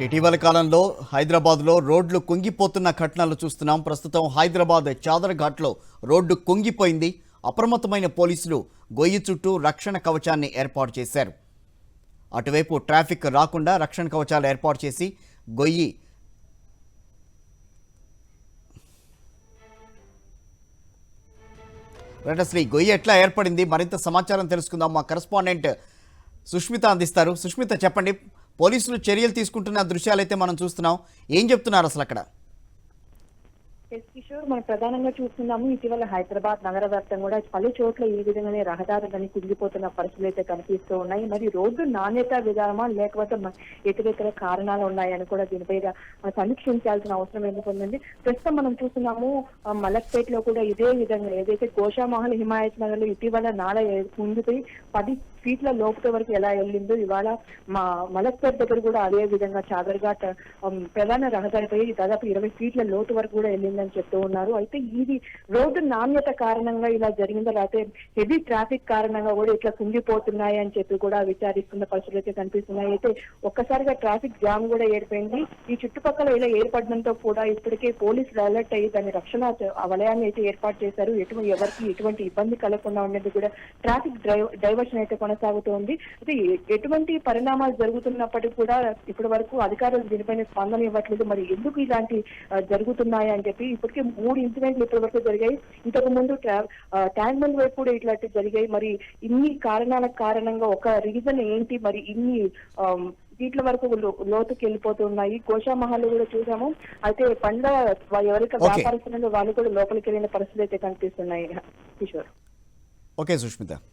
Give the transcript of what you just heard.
ఇటీవల కాలంలో హైదరాబాద్లో రోడ్లు కుంగిపోతున్న ఘటనలు చూస్తున్నాం. ప్రస్తుతం హైదరాబాద్ చాదర్ ఘాట్లో రోడ్డు కుంగిపోయింది. అప్రమత్తమైన పోలీసులు గొయ్యి చుట్టూ రక్షణ కవచాన్ని ఏర్పాటు చేశారు. అటువైపు ట్రాఫిక్ రాకుండా రక్షణ కవచాలు ఏర్పాటు చేసి గొయ్యి అసలు ఈ గొయ్యి ఎట్లా ఏర్పడింది, మరింత సమాచారం తెలుసుకుందాం. మా కరెస్పాండెంట్ సుష్మిత అందిస్తారు. సుష్మిత, చెప్పండి. పోలీసులు చర్యలు తీసుకుంటున్న దృశ్యాలైతే మనం చూస్తున్నాం. ఏం చెప్తున్నారు అసలు అక్కడ? కిషోర్, మనం ప్రధానంగా చూస్తున్నాము ఇటీవల హైదరాబాద్ నగర వ్యాప్తంగా కూడా పలు చోట్ల ఈ విధంగానే రహదారులని కుంగిపోతున్న పరిస్థితులు అయితే కనిపిస్తూ ఉన్నాయి. మరి రోడ్డు నాణ్యత విధానమా లేకపోతే ఇతర కారణాలు ఉన్నాయని కూడా దీనిపై సమీక్షించాల్సిన అవసరం ఎందుకుందండి. ప్రస్తుతం మనం చూస్తున్నాము మలక్పేటలో కూడా ఇదే విధంగా ఏదైతే గోషామహల్ హిమాయత్ నగర్ లో ఇటీవల నాల కుంగిపోయి 10 ఫీట్ల లోపల వరకు ఎలా వెళ్ళిందో ఇవాళ మా మలక్పేట దగ్గర కూడా అదే విధంగా చాదర్ఘాట్ ప్రధాన రహదారిపై దాదాపు 20 ఫీట్ల లోతు వరకు కూడా వెళ్ళిందని చెప్తూ ఉన్నారు. అయితే ఇది రోడ్డు నాణ్యత కారణంగా ఇలా జరిగిందో లేకపోతే హెవీ ట్రాఫిక్ కారణంగా కూడా ఇట్లా కుంగిపోతున్నాయి అని చెప్పి కూడా విచారిస్తున్న పరిస్థితులు అయితే కనిపిస్తున్నాయి. అయితే ఒక్కసారిగా ట్రాఫిక్ జామ్ కూడా ఏర్పడింది. ఈ చుట్టుపక్కల ఇలా ఏర్పడడంతో కూడా ఇప్పటికే పోలీసులు అలర్ట్ అయ్యి దాని రక్షణ వలయాన్ని అయితే ఏర్పాటు చేశారు. ఎవరికి ఎటువంటి ఇబ్బంది కలగకుండా ఉండేది కూడా ట్రాఫిక్ డైవర్షన్ అయితే కొనసాగుతోంది. అయితే ఎటువంటి పరిణామాలు జరుగుతున్నప్పటికీ కూడా ఇప్పటి వరకు అధికారులు దీనిపైన స్పందన ఇవ్వట్లేదు. మరి ఎందుకు ఇలాంటి జరుగుతున్నాయి అని చెప్పి ఇప్పటికే 3 ఇన్సిడెంట్లు ఇప్పటి వరకు జరిగాయి. ఇంతకు ముందు ట్యాంక్మెంట్ వైపు కూడా ఇట్లాంటి జరిగాయి. మరి ఇన్ని కారణాల కారణంగా ఒక రీజన్ ఏంటి, మరి ఇన్ని వీట్ల వరకు లోతుకి వెళ్ళిపోతున్నాయి. గోషామహల్ కూడా చూసాము. అయితే ఎవరైతే వ్యాపారస్తులు వాళ్ళు కూడా లోపలికి వెళ్ళిన పరిస్థితులు అయితే కనిపిస్తున్నాయి. కిషోర్. ఓకే సుష్మిత.